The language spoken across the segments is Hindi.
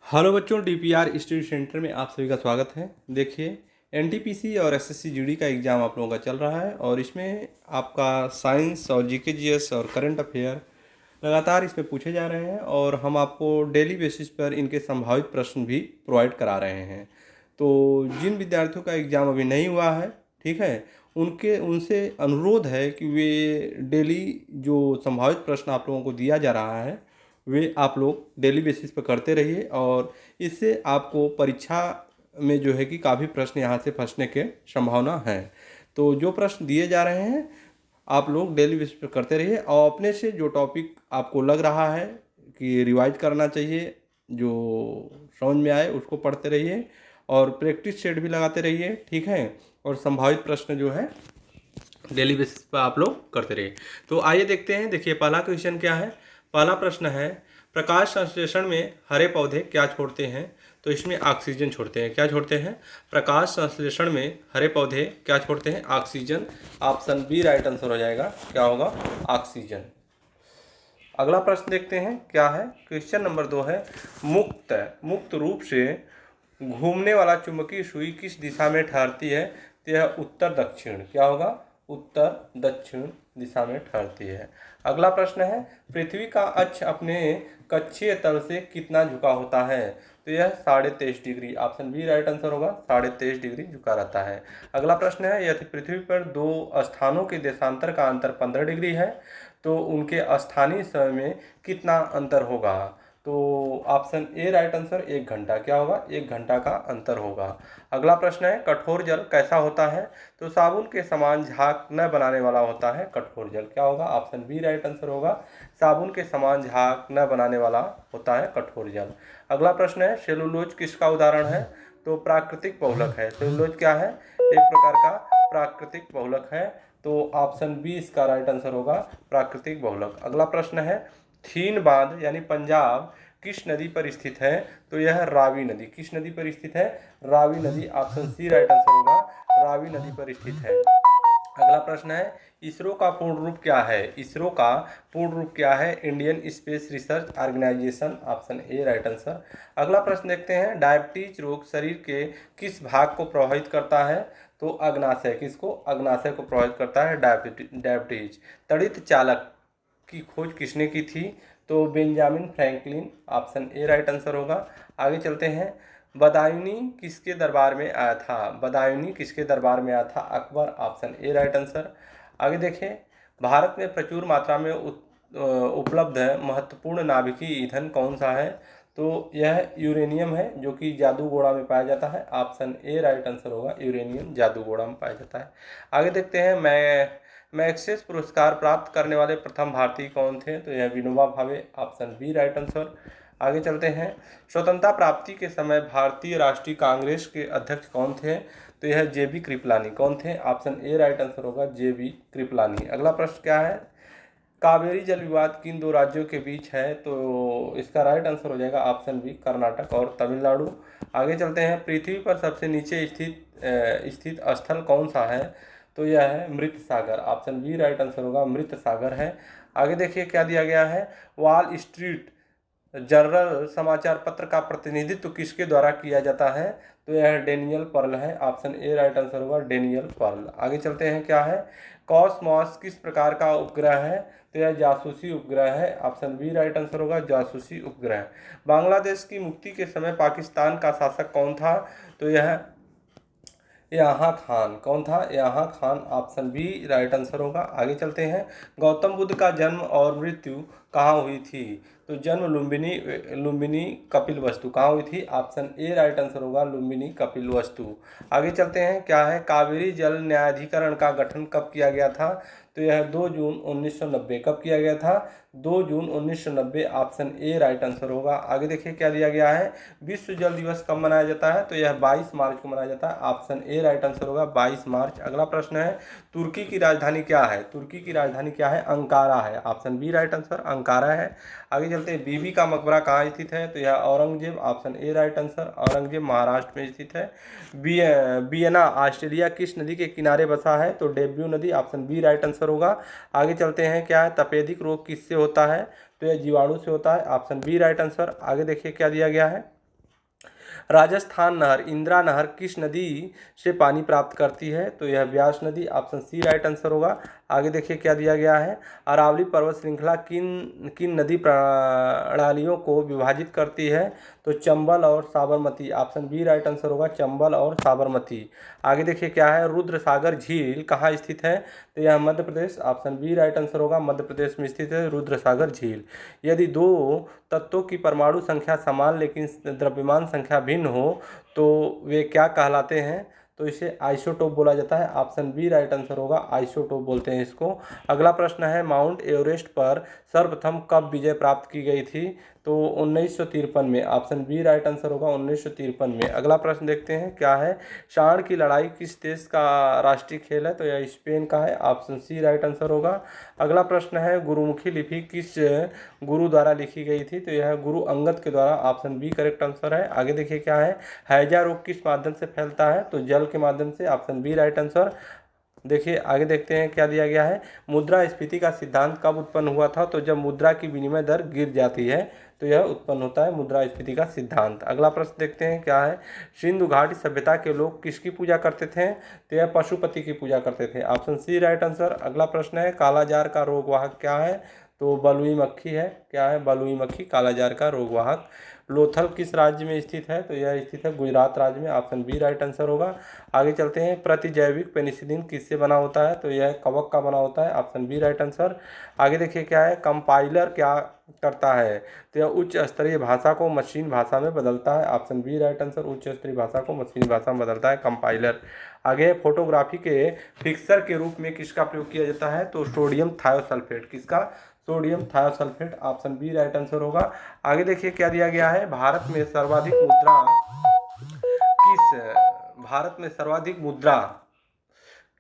हेलो बच्चों, डीपीआर स्टडी सेंटर में आप सभी का स्वागत है। देखिए, एनटीपीसी और एसएससी जीडी का एग्ज़ाम आप लोगों का चल रहा है और इसमें आपका साइंस और जीके जीएस और करंट अफेयर लगातार इसमें पूछे जा रहे हैं और हम आपको डेली बेसिस पर इनके संभावित प्रश्न भी प्रोवाइड करा रहे हैं। तो जिन विद्यार्थियों का एग्ज़ाम अभी नहीं हुआ है, ठीक है, उनसे अनुरोध है कि वे डेली जो संभावित प्रश्न आप लोगों को दिया जा रहा है वे आप लोग डेली बेसिस पर करते रहिए और इससे आपको परीक्षा में जो है कि काफ़ी प्रश्न यहाँ से फंसने के संभावना है। तो जो प्रश्न दिए जा रहे हैं आप लोग डेली बेसिस पर करते रहिए और अपने से जो टॉपिक आपको लग रहा है कि रिवाइज करना चाहिए, जो समझ में आए उसको पढ़ते रहिए और प्रैक्टिस सेट भी लगाते रहिए, ठीक है। और संभावित प्रश्न जो है डेली बेसिस पर आप लोग करते रहिए। तो आइए देखते हैं। देखिए, पहला क्वेश्चन क्या है। पहला प्रश्न है, प्रकाश संश्लेषण में हरे पौधे क्या छोड़ते हैं? तो इसमें ऑक्सीजन छोड़ते हैं। क्या छोड़ते हैं? प्रकाश संश्लेषण में हरे पौधे क्या छोड़ते हैं? Oxygen. Option B right answer हो जाएगा। क्या होगा? ऑक्सीजन। अगला प्रश्न देखते हैं क्या है। क्वेश्चन नंबर 2 है, मुक्त रूप से घूमने वाला चुंबकीय सुई किस दिशा में ठहरती है? तो यह उत्तर दक्षिण। क्या होगा? उत्तर दक्षिण दिशा में ठहरती है। अगला प्रश्न है, पृथ्वी का अक्ष अपने कक्षीय तल से कितना झुका होता है? तो यह 23.5 degree. Option B right answer होगा। 23.5 डिग्री झुका रहता है। अगला प्रश्न है, यदि पृथ्वी पर दो स्थानों के देशांतर का अंतर 15 डिग्री है तो उनके स्थानीय समय में कितना अंतर होगा? तो ऑप्शन ए राइट आंसर 1 घंटा। क्या होगा? 1 घंटा का अंतर होगा। अगला प्रश्न है, कठोर जल कैसा होता है? तो साबुन के समान झाग न बनाने वाला होता है कठोर जल। क्या होगा? ऑप्शन बी राइट आंसर होगा। साबुन के समान झाग न बनाने वाला होता है कठोर जल। अगला प्रश्न है, सेलुलोज किसका उदाहरण है? तो प्राकृतिक बहुलक है। सेलुलोज क्या है? एक प्रकार का प्राकृतिक बहुलक है। तो ऑप्शन बी इसका राइट आंसर होगा, प्राकृतिक बहुलक। अगला प्रश्न है, थीन बांध यानी पंजाब किस नदी पर स्थित है? तो यह रावी नदी। किस नदी पर स्थित है? रावी नदी। ऑप्शन सी राइट आंसर होगा, रावी नदी पर स्थित है। अगला प्रश्न है, इसरो का पूर्ण रूप क्या है? इसरो का पूर्ण रूप क्या है? Indian Space Research Organisation. Option A right answer. अगला प्रश्न देखते हैं, डायबिटीज रोग शरीर के किस भाग को प्रभावित करता है? तो अग्नाशय। किसको? अग्नाशय को प्रभावित करता है डायबिटीज। तड़ित चालक की खोज किसने की थी? तो Benjamin Franklin. Option A right answer होगा। आगे चलते हैं, बदायूनी किसके दरबार में आया था? बदायूनी किसके दरबार में आया था? Akbar. Option A right answer. आगे देखें, भारत में प्रचुर मात्रा में उपलब्ध महत्वपूर्ण नाभिकीय ईंधन कौन सा है? तो यह यूरेनियम है जो कि जादूगोड़ा में पाया जाता है। ऑप्शन ए राइट आंसर होगा, यूरेनियम जादूगोड़ा में पाया जाता है। आगे देखते हैं, मैग्सेस पुरस्कार प्राप्त करने वाले प्रथम भारतीय कौन थे? तो यह Vinoba Bhave. Option B right answer. आगे चलते हैं, स्वतंत्रता प्राप्ति के समय भारतीय राष्ट्रीय कांग्रेस के अध्यक्ष कौन थे? तो यह जेबी कृपलानी। कौन थे? ऑप्शन ए राइट आंसर होगा, जेबी कृपलानी। अगला प्रश्न क्या है, कावेरी जल विवाद किन दो राज्यों के बीच है? तो इसका राइट आंसर हो जाएगा ऑप्शन बी, कर्नाटक और तमिलनाडु। आगे चलते हैं, पृथ्वी पर सबसे नीचे स्थित स्थल कौन सा है? तो यह है मृत सागर। ऑप्शन बी राइट आंसर होगा, मृत सागर है। आगे देखिए क्या दिया गया है, वॉल स्ट्रीट जर्नल समाचार पत्र का प्रतिनिधित्व किसके द्वारा किया जाता है? तो यह डेनियल पर्ल है। ऑप्शन ए राइट आंसर होगा, डेनियल पर्ल। आगे चलते हैं, क्या है, कॉसमॉस किस प्रकार का उपग्रह है? तो यह जासूसी उपग्रह है। ऑप्शन बी राइट आंसर होगा, जासूसी उपग्रह। बांग्लादेश की मुक्ति के समय पाकिस्तान का शासक कौन था? तो यह यहाँ खान। कौन था? यहाँ Khan. Option B right answer होगा। आगे चलते हैं, गौतम बुद्ध का जन्म और मृत्यु कहाँ हुई थी? तो जन्म लुम्बिनी कपिल वस्तु। कहाँ हुई थी? ऑप्शन ए राइट आंसर होगा, लुम्बिनी कपिल वस्तु। आगे चलते हैं, क्या है, कावेरी जल न्यायाधिकरण का गठन कब किया गया था? तो यह 2 जून 1990। कब किया गया था? 2 जून 1990। ऑप्शन ए राइट आंसर होगा। आगे देखिए क्या दिया गया है, विश्व जल दिवस कब मनाया जाता है? तो यह 22 मार्च को मनाया जाता है। ऑप्शन ए राइट आंसर होगा, 22 मार्च। अगला प्रश्न है, तुर्की की राजधानी क्या है? तुर्की की राजधानी क्या है? अंकारा है। Option B right answer, Ankara है। आगे चलते हैं, बीबी का मकबरा कहाँ स्थित है? तो यह Aurangzeb. Option A right answer, Aurangzeb Maharashtra में स्थित है। वियना ऑस्ट्रिया किस नदी के किनारे बसा है? तो डेब्यू नदी। ऑप्शन बी राइट आंसर होगा। आगे चलते हैं, क्या है, तपेदिक रोग किससे होता है? तो यह जीवाणु से होता है। Option B right answer. आगे देखिए क्या दिया गया है, राजस्थान नहर इंदिरा नहर किस नदी से पानी प्राप्त करती है? तो यह ब्यास नदी, ऑप्शन सी राइट आंसर होगा। आगे देखिए क्या दिया गया है। अरावली पर्वत श्रृंखला किन किन नदी प्रणालियों को विभाजित करती है? तो चंबल और Sabarmati, option B right answer होगा, चंबल और साबरमती। आगे देखिए क्या है। रुद्र सागर झील कहाँ स्थित है? तो यह Madhya Pradesh, option B right answer होगा, मध्य प्रदेश में स्थित है रुद्र सागर झील। यदि दो तत्वों की परमाणु संख्या समान लेकिन द्रव्यमान संख्या भिन्न हो तो वे क्या कहलाते हैं? तो इसे आइसोटोप बोला जाता है, ऑप्शन बी राइट आंसर होगा, आइसोटोप बोलते हैं इसको। अगला प्रश्न है, माउंट एवरेस्ट पर सर्वप्रथम कब विजय प्राप्त की गई थी? तो 1953 में, ऑप्शन बी राइट आंसर होगा, 1953 में। अगला प्रश्न देखते हैं क्या है। सांड की लड़ाई किस देश का राष्ट्रीय खेल है? तो यह स्पेन का है, ऑप्शन सी राइट आंसर होगा। अगला प्रश्न है, गुरुमुखी लिपि किस गुरु द्वारा लिखी गई थी? तो यह गुरु अंगद के द्वारा, ऑप्शन बी करेक्ट आंसर है। आगे देखिए क्या है। हैजा रोग किस माध्यम से फैलता है? तो जल के माध्यम से, ऑप्शन बी राइट आंसर। देखिए आगे देखते हैं क्या दिया गया है। मुद्रास्फीति का सिद्धांत कब उत्पन्न हुआ था? तो जब मुद्रा की विनिमय दर गिर जाती है तो यह उत्पन्न होता है मुद्रास्फीति का सिद्धांत। अगला प्रश्न देखते हैं क्या है। सिंधु घाटी सभ्यता के लोग किसकी पूजा करते थे? तो यह पशुपति की पूजा करते थे, ऑप्शन सी राइट आंसर। अगला प्रश्न है, कालाजार का रोगवाहक क्या है? तो बलुई मक्खी है। क्या है? बलुई मक्खी कालाजार का रोगवाहक। लोथल किस राज्य में स्थित है? तो यह स्थित है गुजरात राज्य में, ऑप्शन बी राइट आंसर होगा। आगे चलते हैं। प्रतिजैविक पेनिसिलिन किससे बना होता है? तो यह कवक का बना होता है, ऑप्शन बी राइट आंसर। आगे देखिए क्या है। कंपाइलर क्या करता है? तो यह उच्च स्तरीय भाषा को मशीन भाषा में बदलता है, ऑप्शन बी राइट आंसर। उच्च स्तरीय भाषा को मशीन भाषा में बदलता है कंपाइलर। आगे फोटोग्राफी के फिक्सर के रूप में किसका प्रयोग किया जाता है? तो सोडियम थायोसल्फेट। किसका? Sodium thiosulphate, option B right answer होगा। आगे देखिए क्या दिया गया है। भारत में सर्वाधिक मुद्रा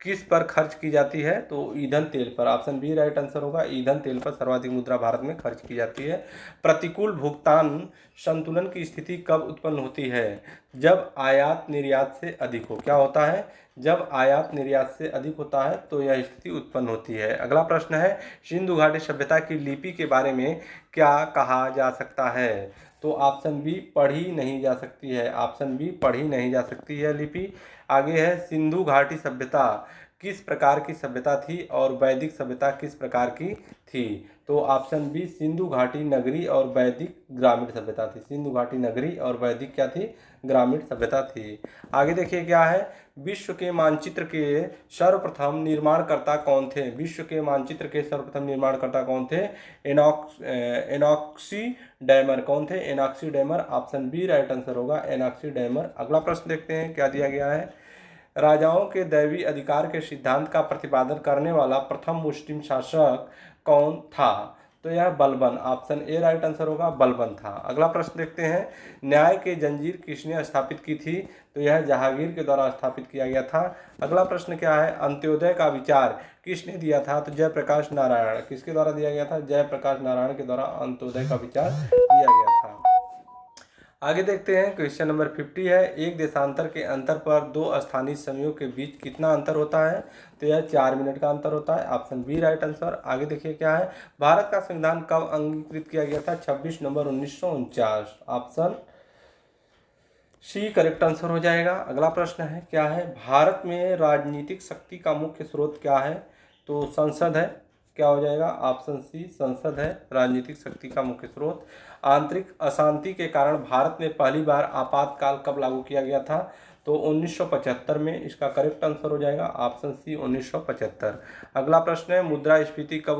किस पर खर्च की जाती है? तो ईंधन तेल पर, ऑप्शन बी राइट आंसर होगा। ईंधन तेल पर सर्वाधिक मुद्रा भारत में खर्च की जाती है। प्रतिकूल भुगतान संतुलन की स्थिति कब उत्पन्न होती है? जब आयात निर्यात से अधिक हो। क्या होता है? जब आयात निर्यात से अधिक होता है तो यह स्थिति उत्पन्न होती है। अगला प्रश्न है, सिंधु घाटी सभ्यता की लिपि के बारे में क्या कहा जा सकता है? तो ऑप्शन बी पढ़ी नहीं जा सकती है, ऑप्शन बी पढ़ी नहीं जा सकती है लिपि। आगे है, सिंधु घाटी सभ्यता किस प्रकार की सभ्यता थी और वैदिक सभ्यता किस प्रकार की थी? तो ऑप्शन बी सिंधु घाटी नगरी और वैदिक ग्रामीण सभ्यता थी। सिंधु घाटी नगरी और वैदिक क्या थी? ग्रामीण सभ्यता थी। आगे देखिए क्या है। विश्व के मानचित्र के सर्वप्रथम निर्माणकर्ता कौन थे? विश्व के मानचित्र के सर्वप्रथम निर्माणकर्ता कौन थे? एनॉक्सी डैमर। कौन थे? एनॉक्सी डैमर, ऑप्शन बी राइट आंसर होगा, एनॉक्सी डैमर। अगला प्रश्न देखते हैं क्या दिया गया है। राजाओं के दैवी अधिकार के सिद्धांत का प्रतिपादन करने वाला प्रथम मुस्लिम शासक कौन था? तो यह Balban, option A right answer होगा, बलबन था। अगला प्रश्न देखते हैं। न्याय के जंजीर किसने स्थापित की थी? तो यह जहांगीर के द्वारा स्थापित किया गया था। अगला प्रश्न क्या है। अंत्योदय का विचार किसने दिया था? तो जयप्रकाश नारायण। किसके द्वारा दिया गया था? जयप्रकाश नारायण के द्वारा अंत्योदय का विचार दिया गया था। आगे देखते हैं। क्वेश्चन नंबर 50 है, एक देशांतर के अंतर पर दो स्थानीय समयों के बीच कितना अंतर होता है? तो यह 4 मिनट का अंतर होता है, ऑप्शन बी राइट आंसर। आगे देखिए क्या है। भारत का संविधान कब अंगीकृत किया गया था? 26 नवंबर 1949, ऑप्शन सी करेक्ट आंसर हो जाएगा। अगला प्रश्न है क्या है। भारत में राजनीतिक शक्ति का मुख्य स्रोत क्या है? तो संसद है। क्या हो जाएगा? ऑप्शन सी संसद है राजनीतिक शक्ति का मुख्य स्रोत। आंतरिक अशांति के कारण भारत में पहली बार आपातकाल कब लागू किया गया था? तो 1975 में। इसका करेक्ट आंसर हो जाएगा ऑप्शन सी 1975। अगला प्रश्न है, मुद्रास्फीति कब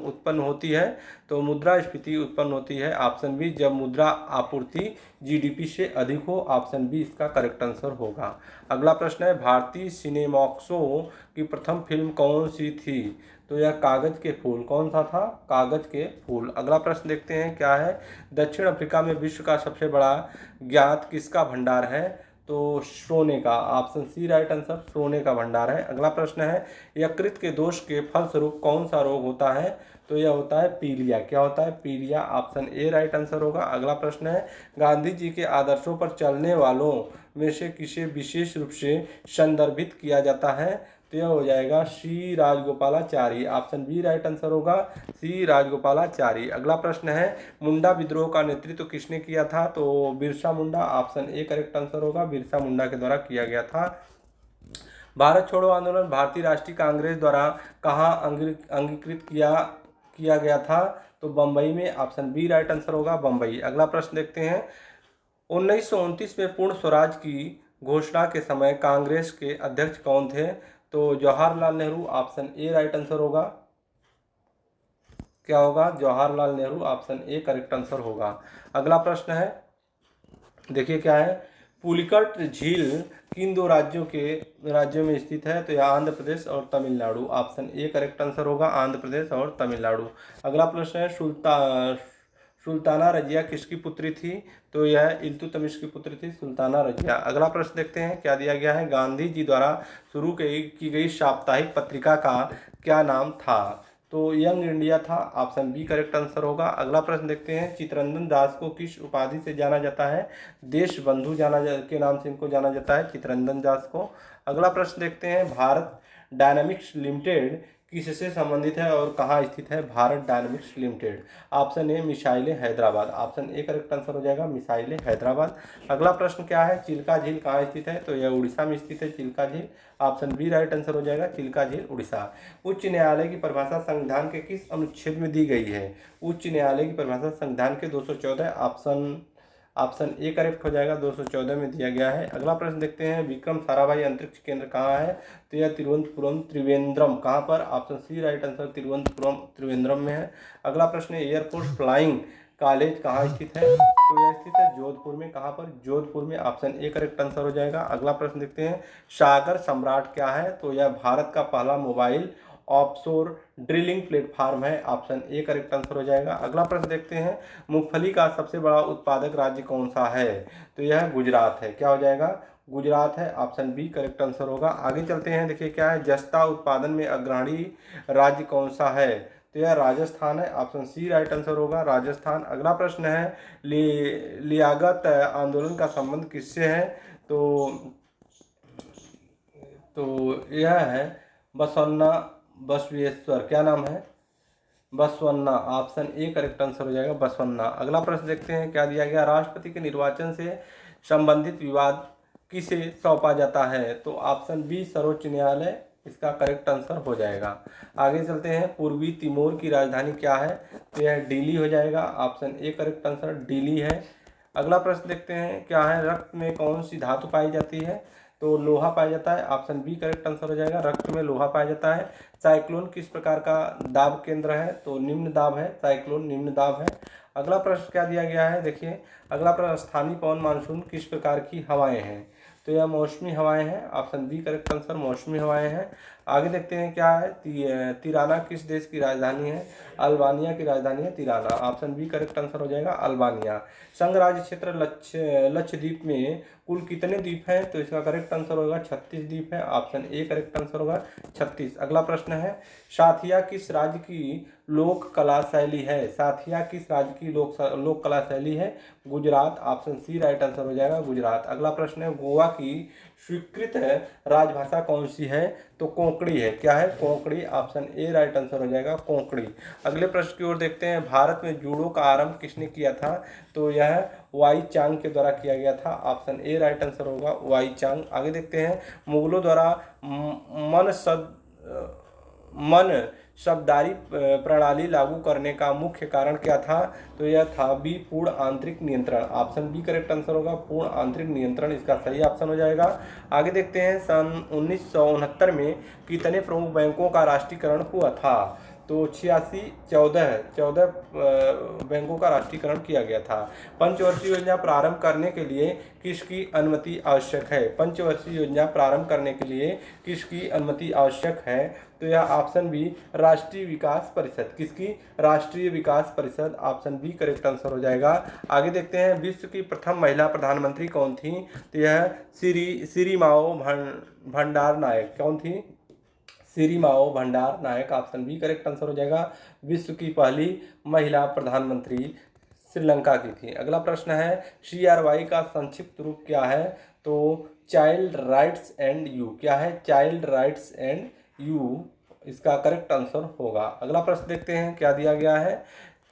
उत्पन्न होती है? तो मुद्रास्फीति उत्पन्न होती है, ऑप्शन बी, जब मुद्रा आपूर्ति जीडीपी से अधिक हो, ऑप्शन बी इसका करेक्ट आंसर होगा। अगला प्रश्न है, भारतीय सिनेमॉक्सो की प्रथम फिल्म कौन सी थी? तो यह कागज के फूल। कौन सा था? कागज के फूल। अगला प्रश्न देखते हैं क्या है। दक्षिण अफ्रीका में विश्व का सबसे बड़ा ज्ञात किसका भंडार है? तो सोने का, ऑप्शन सी राइट आंसर, सोने का भंडार है। अगला प्रश्न है, यकृत के दोष के फलस्वरूप कौन सा रोग होता है? तो यह होता है पीलिया। क्या होता है? पीलिया, ऑप्शन ए राइट आंसर होगा। अगला प्रश्न है, गांधी जी के आदर्शों पर चलने वालों में से किसे विशेष रूप से संदर्भित किया जाता है? तो यह हो जाएगा C Rajagopalachari. Option B right answer होगा, सी राजगोपालाचारी। अगला प्रश्न है, मुंडा विद्रोह का नेतृत्व किसने किया था? तो Birsa Munda. Option A correct answer होगा, बिरसा मुंडा के द्वारा किया गया था। भारत छोड़ो आंदोलन भारतीय राष्ट्रीय कांग्रेस द्वारा कहाँ अंगीकृत किया गया था? तो बंबई में। ऑप्शन बी राइट आंसर होगा, बंबई। अगला प्रश्न देखते हैं, 1929 में पूर्ण स्वराज की घोषणा के समय कांग्रेस के अध्यक्ष कौन थे? तो Jawaharlal Nehru. Option A right answer होगा, क्या होगा? Jawaharlal Nehru. Option A correct answer होगा। अगला प्रश्न है, देखिए क्या है, पुलिकट झील किन दो राज्यों में स्थित है? तो यह आंध्र प्रदेश और Tamil Nadu. Option A correct answer होगा, आंध्र प्रदेश और तमिलनाडु। अगला प्रश्न है, सुल्ताना रजिया किसकी पुत्री थी? तो यह इल्तुतमिश की पुत्री थी, सुल्ताना रजिया। अगला प्रश्न देखते हैं, क्या दिया गया है, गांधी जी द्वारा शुरू की गई साप्ताहिक पत्रिका का क्या नाम था? तो यंग इंडिया था। ऑप्शन बी करेक्ट आंसर होगा। अगला प्रश्न देखते हैं, चित्तरंजन दास को किस उपाधि से जाना जाता है? देश बंधु के नाम से इनको जाना जाता है, चित्तरंजन दास को। अगला प्रश्न देखते हैं, भारत डायनामिक्स लिमिटेड किससे संबंधित है और कहाँ स्थित है? Bharat Dynamics Limited. Option A मिसाइलें Hyderabad. Option A correct answer हो जाएगा, मिसाइलें हैदराबाद। अगला प्रश्न क्या है, चिल्का झील कहाँ स्थित है? तो यह उड़ीसा में स्थित है, चिल्का झील। ऑप्शन बी राइट आंसर हो जाएगा, चिल्का झील उड़ीसा। उच्च न्यायालय की परिभाषा संविधान के किस अनुच्छेद में दी गई है? उच्च न्यायालय की परिभाषा संविधान के 214। ऑप्शन ए करेक्ट हो जाएगा, 214 में दिया गया है। अगला प्रश्न देखते हैं, विक्रम साराभाई अंतरिक्ष केंद्र कहाँ है? तो यह तिरुवनंतपुरम त्रिवेंद्रम। कहाँ पर? Option C right answer, Thiruvananthapuram Trivandrum में है। अगला प्रश्न है, एयरफोर्स फ्लाइंग कॉलेज कहाँ स्थित है? तो यह स्थित है जोधपुर में। कहाँ पर? जोधपुर में। ऑप्शन ए करेक्ट आंसर हो जाएगा। अगला प्रश्न देखते हैं, सागर सम्राट क्या है? तो यह भारत का पहला मोबाइल ऑफशोर ड्रिलिंग प्लेटफॉर्म है। ऑप्शन ए करेक्ट आंसर हो जाएगा। अगला प्रश्न देखते हैं, मूंगफली का सबसे बड़ा उत्पादक राज्य कौन सा है? तो यह गुजरात है। क्या हो जाएगा? गुजरात है। ऑप्शन बी करेक्ट आंसर होगा। आगे चलते हैं, देखिए क्या है, जस्ता उत्पादन में अग्रणी राज्य कौन सा है? तो यह राजस्थान है। ऑप्शन सी राइट आंसर होगा, राजस्थान। अगला प्रश्न है, लियाकत आंदोलन का संबंध किससे है? तो यह है बसवन्ना बसवेश्वर। क्या नाम है? Basavanna. Option A correct answer हो जाएगा, बसवन्ना। अगला प्रश्न देखते हैं, क्या दिया गया, राष्ट्रपति के निर्वाचन से संबंधित विवाद किसे सौंपा जाता है? तो ऑप्शन बी सर्वोच्च न्यायालय इसका करेक्ट आंसर हो जाएगा। आगे चलते हैं, पूर्वी तिमोर की राजधानी क्या है? तो यह दिल्ली हो जाएगा। Option A correct answer Delhi है। अगला प्रश्न देखते हैं, क्या है, रक्त में कौन सी धातु पाई जाती है? तो लोहा पाया जाता है। ऑप्शन बी करेक्ट आंसर हो जाएगा, रक्त में लोहा पाया जाता है। साइक्लोन किस प्रकार का दाब केंद्र है? तो निम्न दाब है, साइक्लोन निम्न दाब है। अगला प्रश्न क्या दिया गया है, देखिए अगला प्रश्न, स्थानीय पवन मानसून किस प्रकार की हवाएं हैं? तो यह मौसमी हवाएं हैं। ऑप्शन बी करेक्ट आंसर, मौसमी हवाएं हैं। आगे देखते हैं, क्या है, तिराना किस देश की राजधानी है? अल्बानिया की राजधानी है Tirana. Option B correct answer हो जाएगा, अल्बानिया। संघ राज्य क्षेत्र लक्षद्वीप में कुल कितने द्वीप हैं? तो इसका करेक्ट आंसर होगा 36 द्वीप है। ऑप्शन ए करेक्ट आंसर होगा 36। अगला प्रश्न है, साथिया किस राज्य की लोक कला शैली है? साथिया किस राज्य की लोक कला शैली है? Gujarat. Option C right answer हो जाएगा, गुजरात। अगला प्रश्न है, गोवा की स्वीकृत राजभाषा कौन सी है? तो कोंकणी है। क्या है? Konkani. Option A right answer हो जाएगा, कोंकणी। अगले प्रश्न की ओर देखते हैं, भारत में जूडो का आरंभ किसने किया था? तो यह वाई चांग के द्वारा किया गया था। ऑप्शन ए राइट आंसर होगा, वाई चांग। आगे देखते हैं, मुगलों द्वारा मन शब्दारी प्रणाली लागू करने का मुख्य कारण क्या था? तो यह था बी पूर्ण आंतरिक नियंत्रण। ऑप्शन बी करेक्ट आंसर होगा, पूर्ण आंतरिक नियंत्रण इसका सही ऑप्शन हो जाएगा। आगे देखते हैं, सन 1969 में कितने प्रमुख बैंकों का राष्ट्रीयकरण हुआ था? तो 14 बैंकों का राष्ट्रीयकरण किया गया था। पंचवर्षीय योजना प्रारंभ करने के लिए किसकी अनुमति आवश्यक है? पंचवर्षीय योजना प्रारंभ करने के लिए किसकी अनुमति आवश्यक है? तो यह ऑप्शन बी राष्ट्रीय विकास परिषद। किसकी? राष्ट्रीय विकास परिषद। ऑप्शन बी करेक्ट आंसर हो जाएगा। आगे देखते हैं, विश्व की प्रथम महिला प्रधानमंत्री कौन थी? तो यह सिरिमाओ भंडार नायक। कौन थी? सिरिमाओ भंडार नायक। ऑप्शन बी करेक्ट आंसर हो जाएगा, विश्व की पहली महिला प्रधानमंत्री श्रीलंका की थी। अगला प्रश्न है, CRY का संक्षिप्त रूप क्या है? तो चाइल्ड राइट्स एंड यू, क्या है? चाइल्ड राइट्स एंड यू इसका करेक्ट आंसर होगा। अगला प्रश्न देखते हैं क्या दिया गया है।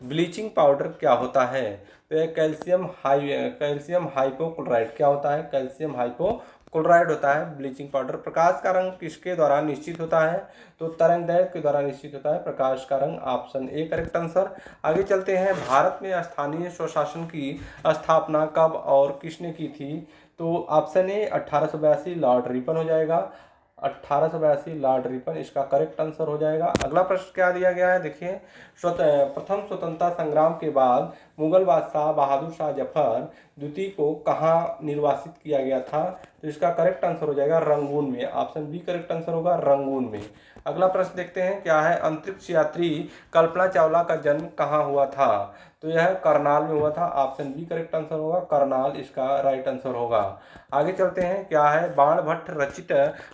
ब्लीचिंग पाउडर क्या होता है? तो यह कैल्शियम हाइपोक्लोराइड क्या होता है? कैल्शियम हाइपोक्लोराइड होता है ब्लीचिंग पाउडर। प्रकाश का रंग किसके द्वारा निश्चित होता है? तो तरंगदैर्घ्य के द्वारा निश्चित होता है प्रकाश का रंग, ऑप्शन ए करेक्ट आंसर। आगे चलते हैं, भारत में स्थानीय स्वशासन की स्थापना कब और किसने की थी? तो ऑप्शन ए 1882 लॉर्ड रिपन हो जाएगा, 1882 लॉर्ड रिपन इसका करेक्ट आंसर हो जाएगा। अगला प्रश्न क्या दिया गया है देखिए, प्रथम स्वतंत्रता संग्राम के बाद मुगल बादशाह बहादुर शाह जफर द्वितीय को कहाँ निर्वासित किया गया था? तो इसका करेक्ट आंसर हो जाएगा रंगून में, ऑप्शन बी करेक्ट आंसर होगा रंगून में। अगला प्रश्न देखते हैं क्या है, अंतरिक्ष यात्री कल्पना चावला का जन्म कहाँ हुआ था? तो यह करनाल में हुआ था, ऑप्शन बी करेक्ट आंसर होगा करनाल इसका राइट आंसर होगा। आगे चलते हैं क्या है, बाणभट्ट रचित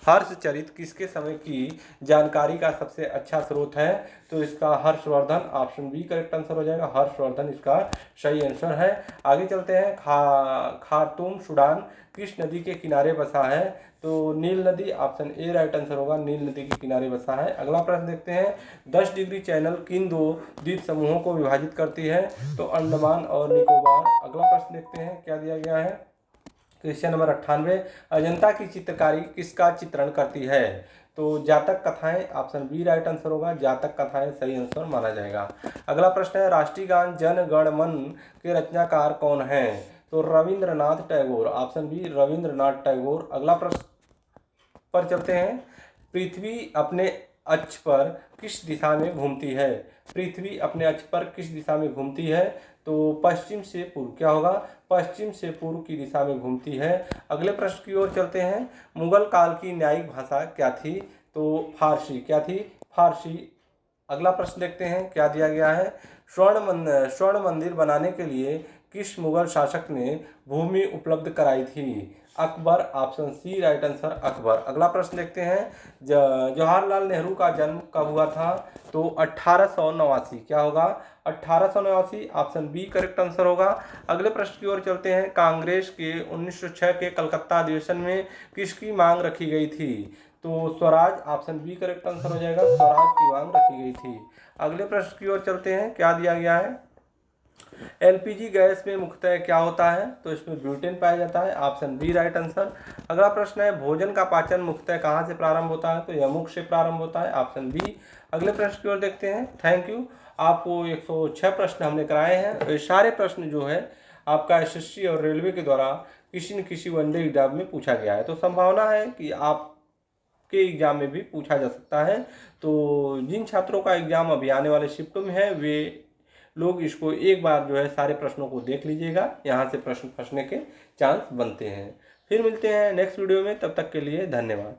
हर्षचरित किसके समय की जानकारी का सबसे अच्छा स्रोत है? तो इसका Harshavardhan, option B correct answer हो जाएगा हर्षवर्धन इसका सही आंसर है। आगे चलते हैं, खार्तूम सूडान किस नदी के किनारे बसा है? तो नील नदी, ऑप्शन ए राइट आंसर होगा नील नदी के किनारे बसा है। अगला प्रश्न देखते हैं, 10 डिग्री चैनल किन दो द्वीप समूहों को विभाजित करती है? तो अंडमान और निकोबार। अगला प्रश्न देखते हैं क्या दिया गया है, क्वेश्चन नंबर 98, अजंता की चित्रकारी किसका चित्रण करती है? तो जातक कथाएं, ऑप्शन बी राइट आंसर होगा जातक कथाएं सही आंसर माना जाएगा। अगला प्रश्न है, राष्ट्रीय गान जन गण मन के रचनाकार कौन है? तो रविंद्रनाथ टैगोर, ऑप्शन बी रविंद्रनाथ टैगोर। अगला प्रश्न पर चलते हैं, पृथ्वी अपने अक्ष पर किस दिशा में घूमती है? पृथ्वी अपने अक्ष पर किस दिशा में घूमती है? तो पश्चिम से पूर्व, क्या होगा? पश्चिम से पूर्व की दिशा में घूमती है। अगले प्रश्न की ओर चलते हैं, मुगल काल की न्यायिक भाषा क्या थी? तो फारसी, क्या थी? फारसी। अगला प्रश्न देखते हैं क्या दिया गया है, स्वर्ण मंदिर बनाने के लिए किस मुगल शासक ने भूमि उपलब्ध कराई थी? Akbar, option C right answer Akbar. अगला प्रश्न देखते हैं, जवाहरलाल नेहरू का जन्म कब हुआ था? तो 1889, क्या होगा? 1889, ऑप्शन बी करेक्ट आंसर होगा। अगले प्रश्न की ओर चलते हैं, कांग्रेस के 1906 के कलकत्ता अधिवेशन में किसकी मांग रखी गई थी? तो Swaraj, option B correct answer हो जाएगा स्वराज की मांग रखी गई थी। अगले प्रश्न की ओर चलते हैं क्या दिया गया है, एलपीजी गैस में मुख्यतः क्या होता है? तो इसमें ब्यूटेन पाया जाता है, ऑप्शन बी राइट आंसर। अगला प्रश्न है, भोजन का पाचन मुख्यतः कहाँ से प्रारंभ होता है? तो यमुक से प्रारंभ होता है, ऑप्शन बी। अगले प्रश्न की ओर देखते हैं। थैंक यू, आपको 106 प्रश्न हमने कराए हैं। ये सारे प्रश्न जो है आपका एसएससी और रेलवे के द्वारा किसी न किसी वनडे एग्जाम में पूछा गया है, तो संभावना है कि आप के एग्जाम में भी पूछा जा सकता है। तो जिन छात्रों का एग्जाम अभी आने वाले शिफ्टों में है वे लोग इसको एक बार जो है सारे प्रश्नों को देख लीजिएगा, यहाँ से प्रश्न फंसने के चांस बनते हैं। फिर मिलते हैं नेक्स्ट वीडियो में, तब तक के लिए धन्यवाद।